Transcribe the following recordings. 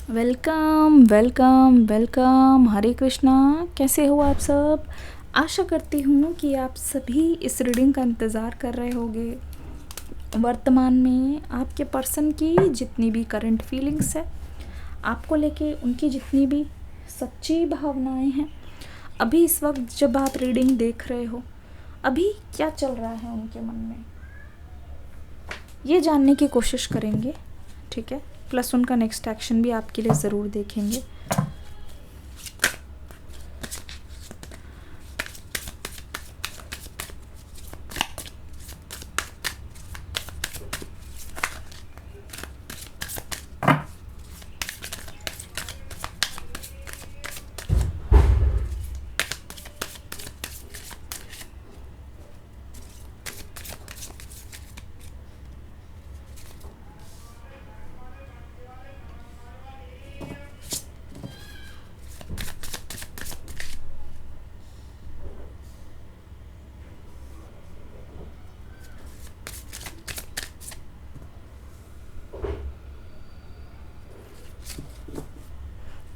Welcome welcome welcome. Hare Krishna. कैसे हो आप सब? आशा करती हूँ कि आप सभी इस रीडिंग का इंतज़ार कर रहे होंगे। वर्तमान में आपके पर्सन की जितनी भी करंट फीलिंग्स है, आपको लेके उनकी जितनी भी सच्ची भावनाएं हैं, अभी इस वक्त जब आप रीडिंग देख रहे हो, अभी क्या चल रहा है उनके मन में, ये जानने की कोशिश करेंगे। ठीक है, प्लस उनका नेक्स्ट एक्शन भी आपके लिए ज़रूर देखेंगे।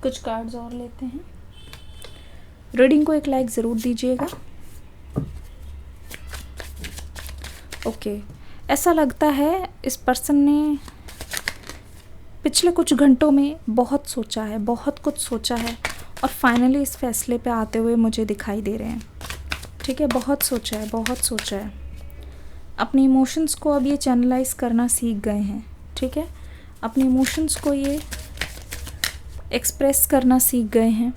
कुछ कार्ड्स और लेते हैं। रीडिंग को एक लाइक ज़रूर दीजिएगा। ओके, ऐसा लगता है इस पर्सन ने पिछले कुछ घंटों में बहुत सोचा है, बहुत कुछ सोचा है और फाइनली इस फैसले पे आते हुए मुझे दिखाई दे रहे हैं। ठीक है, बहुत सोचा है, बहुत सोचा है। अपने इमोशंस को अब ये चैनलाइज करना सीख गए हैं। ठीक है, अपने इमोशंस को ये एक्सप्रेस करना सीख गए हैं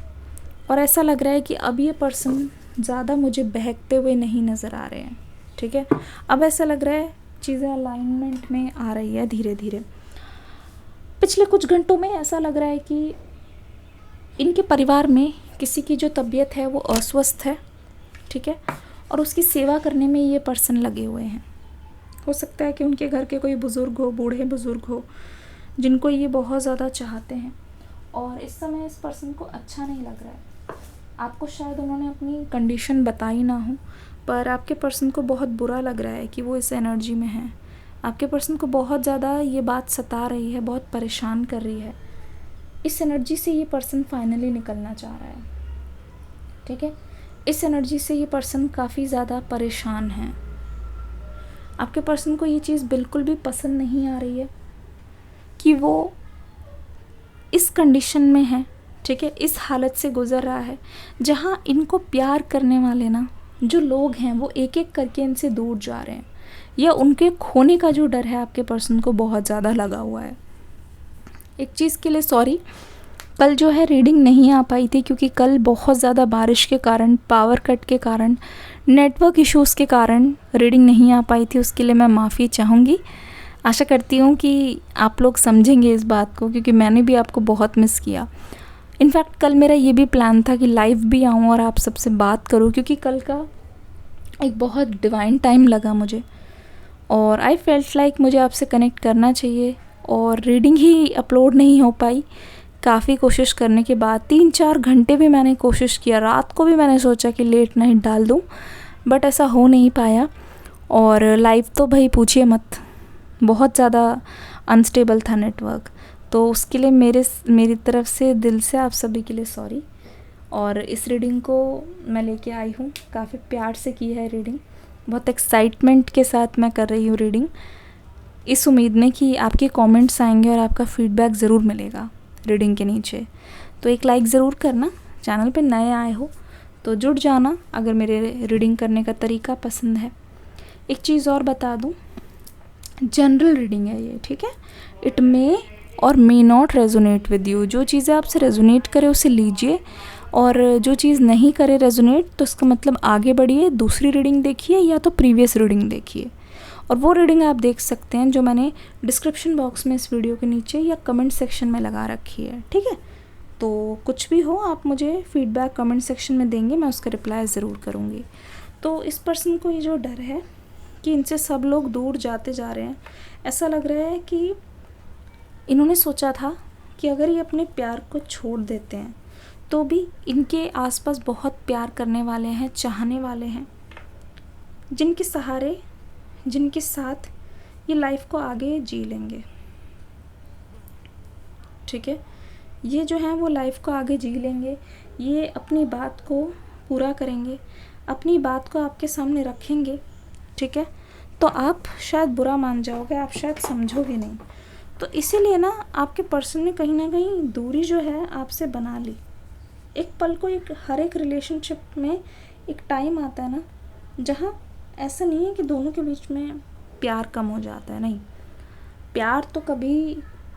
और ऐसा लग रहा है कि अब ये पर्सन ज़्यादा मुझे बहकते हुए नहीं नज़र आ रहे हैं। ठीक है, अब ऐसा लग रहा है चीज़ें अलाइनमेंट में आ रही है धीरे धीरे। पिछले कुछ घंटों में ऐसा लग रहा है कि इनके परिवार में किसी की जो तबीयत है वो अस्वस्थ है। ठीक है, और उसकी सेवा करने में ये पर्सन लगे हुए हैं। हो सकता है कि उनके घर के कोई बुज़ुर्ग हो, बूढ़े बुज़ुर्ग हो, जिनको ये बहुत ज़्यादा चाहते हैं और इस समय इस पर्सन को अच्छा नहीं लग रहा है। आपको शायद उन्होंने अपनी कंडीशन बताई ना हो, पर आपके पर्सन को बहुत बुरा लग रहा है कि वो इस एनर्जी में है। आपके पर्सन को बहुत ज़्यादा ये बात सता रही है, बहुत परेशान कर रही है। इस एनर्जी से ये पर्सन फाइनली निकलना चाह रहा है। ठीक है, इस एनर्जी से ये पर्सन काफ़ी ज़्यादा परेशान है। आपके पर्सन को ये चीज़ बिल्कुल भी पसंद नहीं आ रही है कि वो इस कंडीशन में है। ठीक है, इस हालत से गुज़र रहा है जहाँ इनको प्यार करने वाले ना जो लोग हैं वो एक एक करके इनसे दूर जा रहे हैं, या उनके खोने का जो डर है आपके पर्सन को बहुत ज़्यादा लगा हुआ है। एक चीज़ के लिए सॉरी, कल जो है रीडिंग नहीं आ पाई थी क्योंकि कल बहुत ज़्यादा बारिश के कारण, पावर कट के कारण, नेटवर्क इश्यूज़ के कारण रीडिंग नहीं आ पाई थी। उसके लिए मैं माफ़ी चाहूँगी। आशा करती हूँ कि आप लोग समझेंगे इस बात को, क्योंकि मैंने भी आपको बहुत मिस किया। इनफैक्ट कल मेरा ये भी प्लान था कि लाइव भी आऊँ और आप सबसे बात करूँ, क्योंकि कल का एक बहुत डिवाइन टाइम लगा मुझे और आई फेल्ट लाइक मुझे आपसे कनेक्ट करना चाहिए। और रीडिंग ही अपलोड नहीं हो पाई। काफ़ी कोशिश करने के बाद 3-4 घंटे भी मैंने कोशिश किया, रात को भी मैंने सोचा कि लेट नाइट डाल दूँ, बट ऐसा हो नहीं पाया। और लाइव तो भाई पूछिए मत, बहुत ज़्यादा अनस्टेबल था नेटवर्क, तो उसके लिए मेरी तरफ से दिल से आप सभी के लिए सॉरी। और इस रीडिंग को मैं लेके आई हूँ, काफ़ी प्यार से की है रीडिंग, बहुत एक्साइटमेंट के साथ मैं कर रही हूँ रीडिंग, इस उम्मीद में कि आपके कमेंट्स आएंगे और आपका फीडबैक ज़रूर मिलेगा रीडिंग के नीचे। तो एक लाइक ज़रूर करना, चैनल पे नए आए हो तो जुड़ जाना अगर मेरे रीडिंग करने का तरीका पसंद है। एक चीज़ और बता दूँ, जनरल रीडिंग है ये। ठीक है, इट मे और may not resonate with you. जो चीज़ें आपसे रेजोनेट करे उसे लीजिए, और जो चीज़ नहीं करे रेजोनेट तो उसका मतलब आगे बढ़िए, दूसरी रीडिंग देखिए या तो प्रीवियस रीडिंग देखिए। और वो रीडिंग आप देख सकते हैं जो मैंने डिस्क्रिप्शन बॉक्स में इस वीडियो के नीचे या कमेंट सेक्शन में लगा रखी है। ठीक है, तो कुछ भी हो आप मुझे फीडबैक कमेंट सेक्शन में देंगे, मैं उसका रिप्लाई ज़रूर करूँगी। तो इस पर्सन को ये जो डर है कि इनसे सब लोग दूर जाते जा रहे हैं, ऐसा लग रहा है कि इन्होंने सोचा था कि अगर ये अपने प्यार को छोड़ देते हैं तो भी इनके आसपास बहुत प्यार करने वाले हैं, चाहने वाले हैं, जिनके सहारे, जिनके साथ ये लाइफ को आगे जी लेंगे। ठीक है, ये जो हैं वो लाइफ को आगे जी लेंगे, ये अपनी बात को पूरा करेंगे, अपनी बात को आपके सामने रखेंगे, ठीक है। तो आप शायद बुरा मान जाओगे, आप शायद समझोगे नहीं। तो इसीलिए ना आपके पर्सन ने कहीं ना कहीं दूरी जो है आपसे बना ली। एक पल को, एक हर एक रिलेशनशिप में एक टाइम आता है ना जहाँ ऐसा नहीं है कि दोनों के बीच में प्यार कम हो जाता है, नहीं।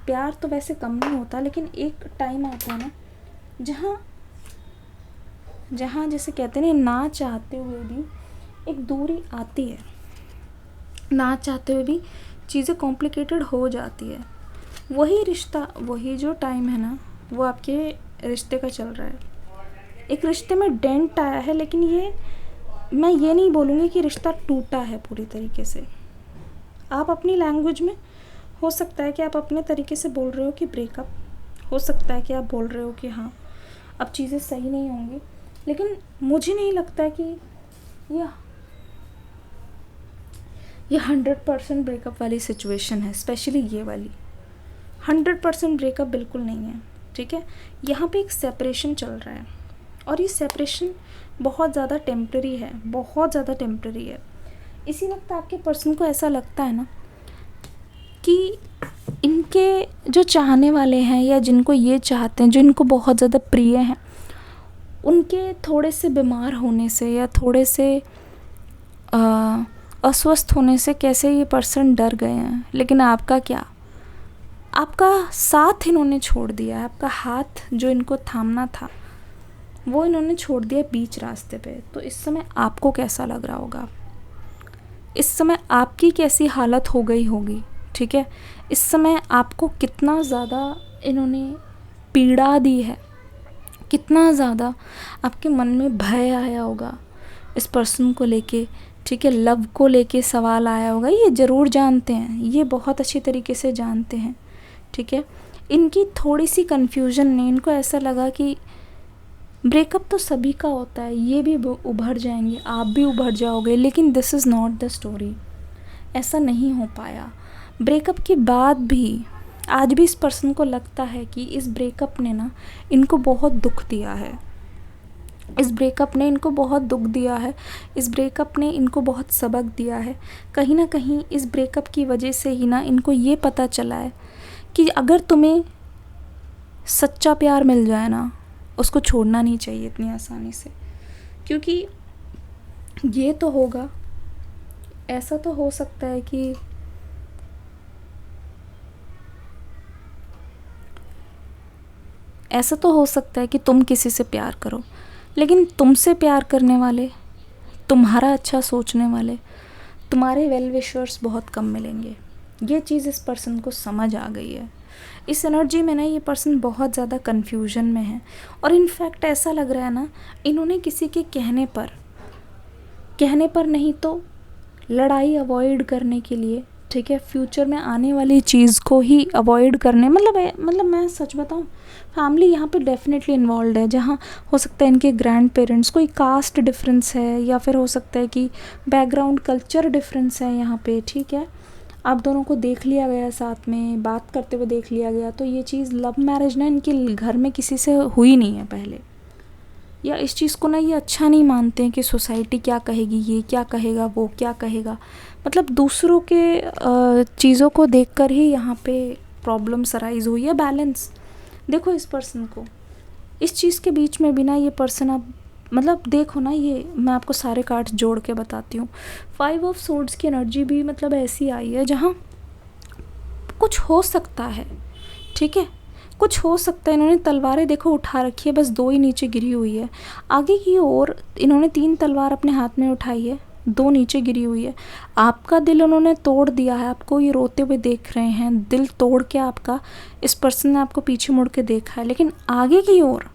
प्यार तो वैसे कम नहीं होता, लेकिन एक टाइम आता है ना जहाँ जैसे कहते हैं ना चाहते हुए भी एक दूरी आती है, ना चाहते हुए भी चीज़ें कॉम्प्लिकेटेड हो जाती है। वही रिश्ता, वही जो टाइम है ना, वो आपके रिश्ते का चल रहा है। एक रिश्ते में डेंट आया है, लेकिन मैं ये नहीं बोलूँगी कि रिश्ता टूटा है पूरी तरीके से। आप अपनी लैंग्वेज में, हो सकता है कि आप अपने तरीके से बोल रहे हो कि ब्रेकअप, हो सकता है कि आप बोल रहे हो कि हाँ अब चीज़ें सही नहीं होंगी, लेकिन मुझे नहीं लगता कि ये 100% ब्रेकअप वाली सिचुएशन है। स्पेशली ये वाली 100% ब्रेकअप बिल्कुल नहीं है, ठीक है। यहाँ पे एक सेपरेशन चल रहा है, और ये सेपरेशन बहुत ज़्यादा टेम्प्रेरी है, बहुत ज़्यादा टेम्प्रेरी है। इसी वक्त आपके पर्सन को ऐसा लगता है ना कि इनके जो चाहने वाले हैं, या जिनको ये चाहते हैं, जो इनको बहुत ज़्यादा प्रिय हैं, उनके थोड़े से बीमार होने से या थोड़े से अस्वस्थ होने से कैसे ये पर्सन डर गए हैं। लेकिन आपका क्या, आपका साथ इन्होंने छोड़ दिया है, आपका हाथ जो इनको थामना था वो इन्होंने छोड़ दिया बीच रास्ते पे। तो इस समय आपको कैसा लग रहा होगा, इस समय आपकी कैसी हालत हो गई होगी, ठीक है। इस समय आपको कितना ज़्यादा इन्होंने पीड़ा दी है, कितना ज़्यादा आपके मन में भय आया होगा इस पर्सन को लेके, ठीक है। लव को लेके सवाल आया होगा, ये ज़रूर जानते हैं, ये बहुत अच्छी तरीके से जानते हैं, ठीक है। इनकी थोड़ी सी कन्फ्यूजन ने, इनको ऐसा लगा कि ब्रेकअप तो सभी का होता है, ये भी उभर जाएंगे, आप भी उभर जाओगे, लेकिन this is not the story. ऐसा नहीं हो पाया। ब्रेकअप के बाद भी आज भी इस पर्सन को लगता है कि इस ब्रेकअप ने ना इनको बहुत दुख दिया है, इस ब्रेकअप ने इनको बहुत दुख दिया है, इस ब्रेकअप ने इनको बहुत सबक दिया है। कहीं ना कहीं इस ब्रेकअप की वजह से ही ना इनको ये पता चला है कि अगर तुम्हें सच्चा प्यार मिल जाए ना, उसको छोड़ना नहीं चाहिए इतनी आसानी से। क्योंकि ये तो होगा, ऐसा तो हो सकता है कि ऐसा तो हो सकता है कि तुम किसी से प्यार करो, लेकिन तुमसे प्यार करने वाले, तुम्हारा अच्छा सोचने वाले, तुम्हारे वेल विशर्स बहुत कम मिलेंगे। ये चीज़ इस पर्सन को समझ आ गई है। इस एनर्जी में ना ये पर्सन बहुत ज़्यादा कन्फ्यूजन में है, और इनफैक्ट ऐसा लग रहा है ना इन्होंने किसी के कहने पर नहीं तो लड़ाई अवॉइड करने के लिए, ठीक है, फ्यूचर में आने वाली चीज़ को ही अवॉइड करने, मतलब मैं सच बताऊं, फैमिली यहाँ पे डेफिनेटली इन्वॉल्व है। जहाँ हो सकता है इनके ग्रैंड पेरेंट्स, कोई कास्ट डिफरेंस है, या फिर हो सकता है कि बैकग्राउंड कल्चर डिफरेंस है यहाँ पे, ठीक है। आप दोनों को देख लिया गया, साथ में बात करते हुए देख लिया गया। तो ये चीज़ लव मैरिज ना इनके घर में किसी से हुई नहीं है पहले, या इस चीज़ को ना ये अच्छा नहीं मानते हैं कि सोसाइटी क्या कहेगी, ये क्या कहेगा, वो क्या कहेगा। मतलब दूसरों के चीज़ों को देखकर ही यहाँ पे प्रॉब्लम्स अराइज हुई है। बैलेंस देखो इस पर्सन को, इस चीज़ के बीच में भी ना ये पर्सन अब मतलब देखो ना, ये मैं आपको सारे कार्ड्स जोड़ के बताती हूँ। 5 ऑफ सोर्ड्स की एनर्जी भी मतलब ऐसी आई है जहाँ कुछ हो सकता है, ठीक है, कुछ हो सकता है। इन्होंने तलवारें देखो उठा रखी है, बस 2 ही नीचे गिरी हुई है। आगे की ओर इन्होंने 3 तलवार अपने हाथ में उठाई है, 2 नीचे गिरी हुई है। आपका दिल उन्होंने तोड़ दिया है, आपको ये रोते हुए देख रहे हैं, दिल तोड़ के आपका, इस पर्सन ने आपको पीछे मुड़ के देखा है। लेकिन आगे की ओर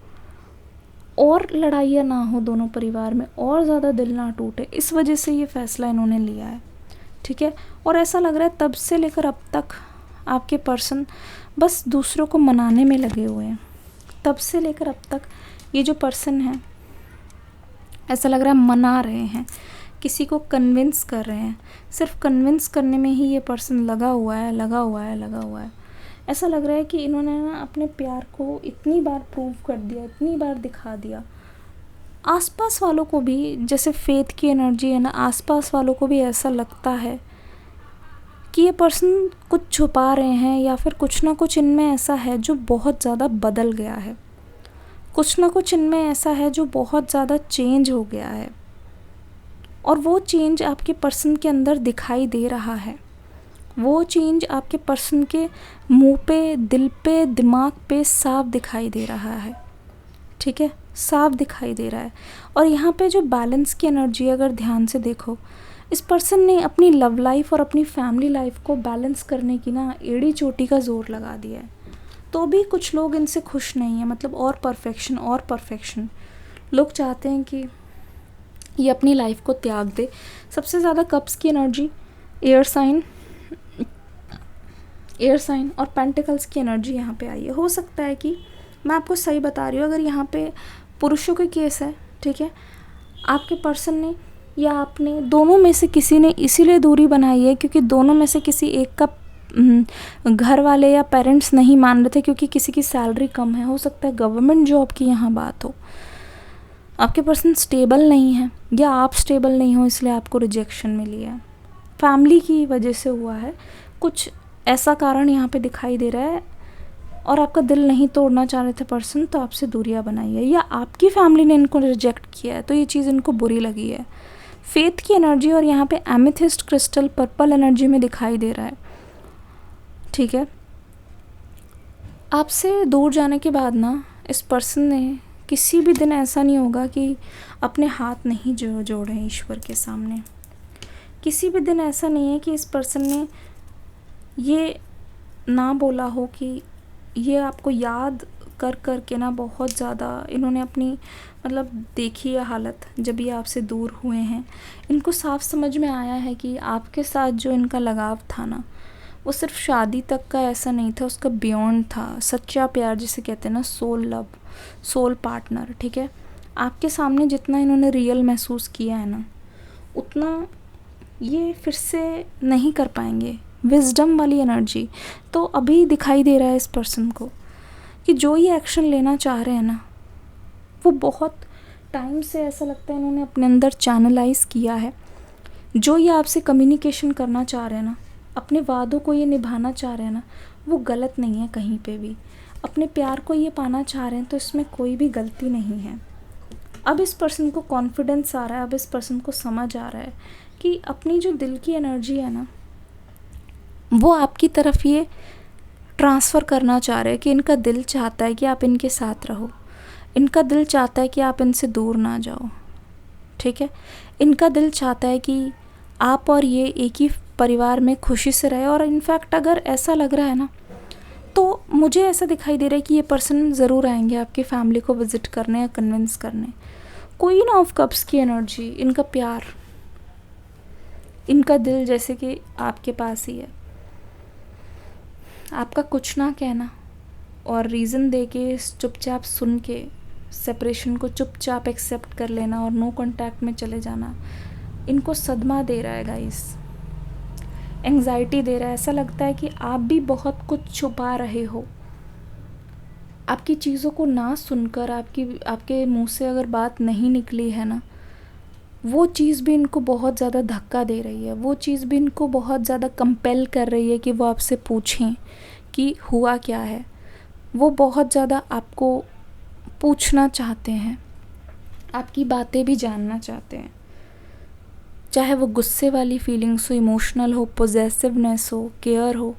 और लड़ाइयाँ ना हो दोनों परिवार में, और ज़्यादा दिल ना टूटे, इस वजह से ये फ़ैसला इन्होंने लिया है, ठीक है। और ऐसा लग रहा है तब से लेकर अब तक आपके पर्सन बस दूसरों को मनाने में लगे हुए हैं। तब से लेकर अब तक ये जो पर्सन है, ऐसा लग रहा है मना रहे हैं, किसी को कन्विंस कर रहे हैं। सिर्फ कन्विंस करने में ही ये पर्सन लगा हुआ है। ऐसा लग रहा है कि इन्होंने ना अपने प्यार को इतनी बार प्रूव कर दिया, इतनी बार दिखा दिया, आसपास वालों को भी, जैसे फेथ की एनर्जी है ना, आसपास वालों को भी ऐसा लगता है कि ये पर्सन कुछ छुपा रहे हैं, या फिर कुछ ना कुछ इनमें ऐसा है जो बहुत ज़्यादा बदल गया है, कुछ ना कुछ इनमें ऐसा है जो बहुत ज़्यादा चेंज हो गया है, और वो चेंज आपके पर्सन के अंदर दिखाई दे रहा है। वो चेंज आपके पर्सन के मुंह पे, दिल पे, दिमाग पे साफ दिखाई दे रहा है, ठीक है, साफ दिखाई दे रहा है। और यहाँ पे जो बैलेंस की एनर्जी, अगर ध्यान से देखो, इस पर्सन ने अपनी लव लाइफ और अपनी फैमिली लाइफ को बैलेंस करने की ना एड़ी चोटी का ज़ोर लगा दिया है। तो भी कुछ लोग इनसे खुश नहीं हैं, मतलब और परफेक्शन लोग चाहते हैं कि ये अपनी लाइफ को त्याग दे। सबसे ज़्यादा कप्स की एनर्जी, एयर साइन और पेंटिकल्स की एनर्जी यहाँ पे आई है। हो सकता है कि, मैं आपको सही बता रही हूँ, अगर यहाँ पे पुरुषों के केस है, ठीक है, आपके पर्सन ने या आपने, दोनों में से किसी ने इसीलिए दूरी बनाई है क्योंकि दोनों में से किसी एक का घर वाले या पेरेंट्स नहीं मान रहे थे, क्योंकि किसी की सैलरी कम है, हो सकता है गवर्नमेंट जॉब की यहाँ बात हो, आपके पर्सन स्टेबल नहीं है, या आप स्टेबल नहीं हो इसलिए आपको रिजेक्शन मिली है, फैमिली की वजह से हुआ है, कुछ ऐसा कारण यहाँ पे दिखाई दे रहा है, और आपका दिल नहीं तोड़ना चाह रहे थे पर्सन, तो आपसे दूरियां बनाई है, या आपकी फैमिली ने इनको रिजेक्ट किया है तो ये चीज़ इनको बुरी लगी है। फेथ की एनर्जी, और यहाँ पे एमेथिस्ट क्रिस्टल पर्पल एनर्जी में दिखाई दे रहा है, ठीक है। आपसे दूर जाने के बाद ना इस पर्सन ने किसी भी दिन ऐसा नहीं होगा कि अपने हाथ नहीं जोड़े ईश्वर के सामने, किसी भी दिन ऐसा नहीं है कि इस पर्सन ने ये ना बोला हो कि, ये आपको याद कर कर के ना बहुत ज़्यादा इन्होंने अपनी, मतलब देखी है हालत जब ये आपसे दूर हुए हैं, इनको साफ समझ में आया है कि आपके साथ जो इनका लगाव था ना, वो सिर्फ शादी तक का ऐसा नहीं था, उसका बियॉन्ड था, सच्चा प्यार जिसे कहते हैं ना, सोल लव, सोल पार्टनर, ठीक है। आपके सामने जितना इन्होंने रियल महसूस किया है ना, उतना ये फिर से नहीं कर पाएंगे। विजडम वाली एनर्जी तो अभी दिखाई दे रहा है इस पर्सन को कि जो ये एक्शन लेना चाह रहे हैं ना, वो बहुत टाइम से ऐसा लगता है इन्होंने अपने अंदर चैनलाइज किया है। जो ये आपसे कम्युनिकेशन करना चाह रहे हैं ना, अपने वादों को ये निभाना चाह रहे हैं ना, वो गलत नहीं है कहीं पे भी। अपने प्यार को ये पाना चाह रहे हैं तो इसमें कोई भी गलती नहीं है। अब इस पर्सन को कॉन्फिडेंस आ रहा है, अब इस पर्सन को समझ आ रहा है कि अपनी जो दिल की एनर्जी है ना, वो आपकी तरफ ये ट्रांसफ़र करना चाह रहे हैं कि इनका दिल चाहता है कि आप इनके साथ रहो, इनका दिल चाहता है कि आप इनसे दूर ना जाओ, ठीक है। इनका दिल चाहता है कि आप और ये एक ही परिवार में खुशी से रहे। और इनफैक्ट अगर ऐसा लग रहा है ना, तो मुझे ऐसा दिखाई दे रहा है कि ये पर्सन ज़रूर आएंगे आपकी फैमिली को विज़िट करने या कन्विंस करने। क्वीन ऑफ कप्स की एनर्जी, इनका प्यार, इनका दिल जैसे कि आपके पास ही है, आपका कुछ ना कहना और रीज़न दे के, चुपचाप सुन के, सेपरेशन को चुपचाप एक्सेप्ट कर लेना और नो कांटेक्ट में चले जाना, इनको सदमा दे रहा है गाइस, एंग्जाइटी दे रहा है। ऐसा लगता है कि आप भी बहुत कुछ छुपा रहे हो, आपकी चीज़ों को ना सुनकर, आपके मुंह से अगर बात नहीं निकली है ना, वो चीज़ भी इनको बहुत ज़्यादा धक्का दे रही है, वो चीज़ भी इनको बहुत ज़्यादा कंपेल कर रही है कि वो आपसे पूछें कि हुआ क्या है। वो बहुत ज़्यादा आपको पूछना चाहते हैं, आपकी बातें भी जानना चाहते हैं, चाहे वो गुस्से वाली फीलिंग्स हो, इमोशनल हो, पोजेसिवनेस हो, केयर हो,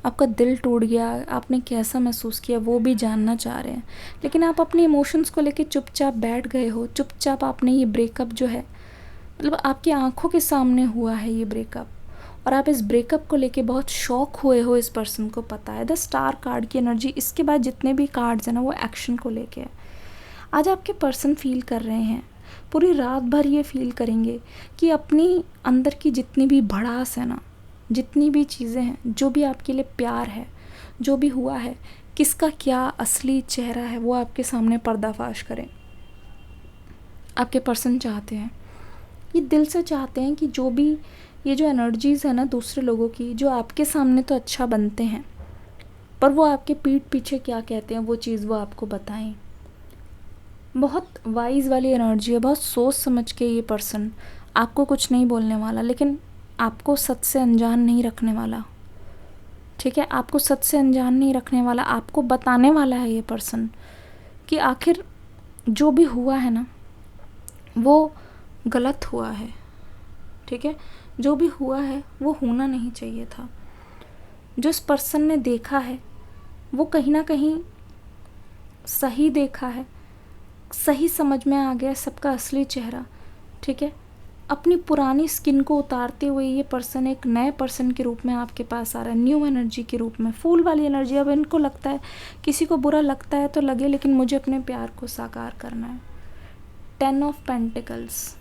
आपका दिल टूट गया, आपने कैसा महसूस किया, वो भी जानना चाह रहे हैं। लेकिन आप अपने इमोशंस को लेके चुपचाप बैठ गए हो, चुपचाप आपने ये ब्रेकअप जो है, मतलब आपकी आंखों के सामने हुआ है ये ब्रेकअप, और आप इस ब्रेकअप को लेके बहुत शॉक हुए हो, इस पर्सन को पता है। द स्टार कार्ड की एनर्जी, इसके बाद जितने भी कार्ड्स हैं ना, वो एक्शन को लेके है। आज आपके पर्सन फील कर रहे हैं, पूरी रात भर ये फील करेंगे कि अपनी अंदर की जितनी भी भड़ास है ना, जितनी भी चीज़ें हैं, जो भी आपके लिए प्यार है, जो भी हुआ है, किसका क्या असली चेहरा है, वो आपके सामने पर्दाफाश करें। आपके पर्सन चाहते हैं, ये दिल से चाहते हैं कि जो भी ये जो एनर्जीज़ है ना दूसरे लोगों की, जो आपके सामने तो अच्छा बनते हैं, पर वो आपके पीठ पीछे क्या कहते हैं वो चीज़ वो आपको बताएं। बहुत वाइज वाली एनर्जी है, बहुत सोच समझ के ये पर्सन आपको कुछ नहीं बोलने वाला, लेकिन आपको सच से अनजान नहीं रखने वाला, ठीक है। आपको सच से अनजान नहीं रखने वाला, आपको बताने वाला है ये पर्सन कि आखिर जो भी हुआ है ना वो गलत हुआ है, ठीक है। जो भी हुआ है वो होना नहीं चाहिए था। जो इस पर्सन ने देखा है वो कहीं ना कहीं सही देखा है, सही समझ में आ गया सबका असली चेहरा, ठीक है। अपनी पुरानी स्किन को उतारते हुए ये पर्सन एक नए पर्सन के रूप में आपके पास आ रहा है, न्यू एनर्जी के रूप में, फूल वाली एनर्जी। अब इनको लगता है, किसी को बुरा लगता है तो लगे, लेकिन मुझे अपने प्यार को साकार करना है। 10 ऑफ पेंटिकल्स,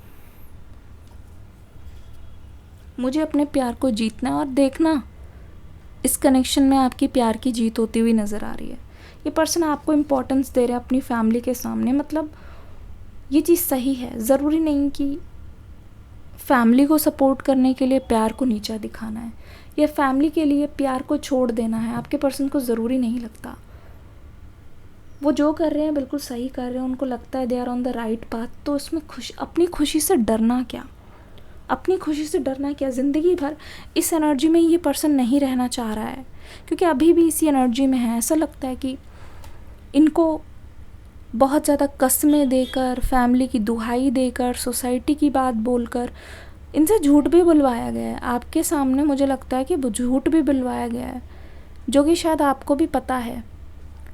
मुझे अपने प्यार को जीतना है। और देखना इस कनेक्शन में आपकी प्यार की जीत होती हुई नज़र आ रही है। ये पर्सन आपको इम्पोर्टेंस दे रहा है अपनी फैमिली के सामने, मतलब ये चीज़ सही है। ज़रूरी नहीं कि फैमिली को सपोर्ट करने के लिए प्यार को नीचा दिखाना है या फैमिली के लिए प्यार को छोड़ देना है। आपके पर्सन को ज़रूरी नहीं लगता। वो जो कर रहे हैं बिल्कुल सही कर रहे हैं, उनको लगता है they are on the right path. तो उसमें अपनी खुशी से डरना क्या, अपनी खुशी से डरना क्या। ज़िंदगी भर इस एनर्जी में ये पर्सन नहीं रहना चाह रहा है, क्योंकि अभी भी इसी एनर्जी में है। ऐसा लगता है कि इनको बहुत ज़्यादा कस्में देकर, फैमिली की दुहाई देकर, सोसाइटी की बात बोलकर इनसे झूठ भी बुलवाया गया है। आपके सामने मुझे लगता है कि झूठ भी बुलवाया गया है, जो कि शायद आपको भी पता है,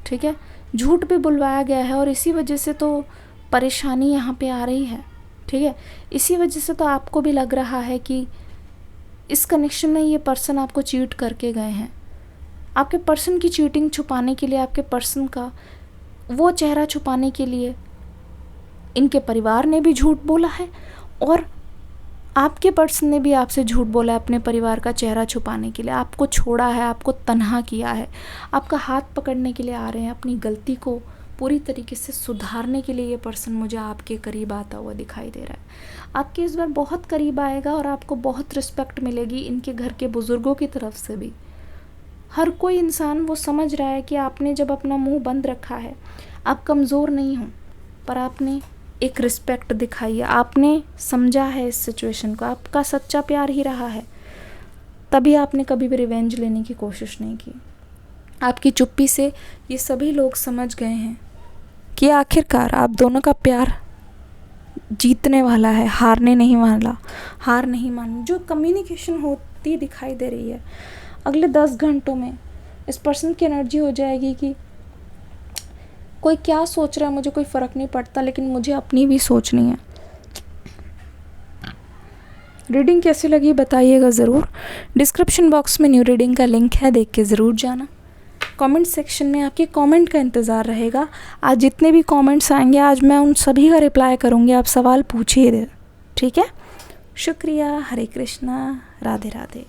ठीक है। झूठ भी बुलवाया गया है और इसी वजह से तो परेशानी यहाँ पे आ रही है, ठीक है। इसी वजह से तो आपको भी लग रहा है कि इस कनेक्शन में ये पर्सन आपको चीट करके गए हैं। आपके पर्सन की चीटिंग छुपाने के लिए, आपके पर्सन का वो चेहरा छुपाने के लिए इनके परिवार ने भी झूठ बोला है और आपके पर्सन ने भी आपसे झूठ बोला है अपने परिवार का चेहरा छुपाने के लिए। आपको छोड़ा है, आपको तन्हा किया है, आपका हाथ पकड़ने के लिए आ रहे हैं। अपनी गलती को पूरी तरीके से सुधारने के लिए ये पर्सन मुझे आपके करीब आता हुआ दिखाई दे रहा है। आपके इस बार बहुत करीब आएगा और आपको बहुत रिस्पेक्ट मिलेगी इनके घर के बुज़ुर्गों की तरफ से भी। हर कोई इंसान वो समझ रहा है कि आपने जब अपना मुंह बंद रखा है, आप कमज़ोर नहीं हो, पर आपने एक रिस्पेक्ट दिखाई है, आपने समझा है इस सिचुएशन को, आपका सच्चा प्यार ही रहा है। तभी आपने कभी भी रिवेंज लेने की कोशिश नहीं की। आपकी चुप्पी से ये सभी लोग समझ गए हैं कि आखिरकार आप दोनों का प्यार जीतने वाला है, हारने नहीं वाला, हार नहीं माननी। जो कम्युनिकेशन होती दिखाई दे रही है अगले 10 घंटों में, इस पर्सन की एनर्जी हो जाएगी कि कोई क्या सोच रहा है मुझे कोई फ़र्क नहीं पड़ता, लेकिन मुझे अपनी भी सोचनी है। रीडिंग कैसी लगी बताइएगा ज़रूर। डिस्क्रिप्शन बॉक्स में न्यू रीडिंग का लिंक है, देख के ज़रूर जाना। कमेंट सेक्शन में आपके कमेंट का इंतज़ार रहेगा। आज जितने भी कमेंट्स आएंगे आज मैं उन सभी का रिप्लाई करूँगी। आप सवाल पूछिए, ठीक है। शुक्रिया। हरे कृष्णा, राधे राधे।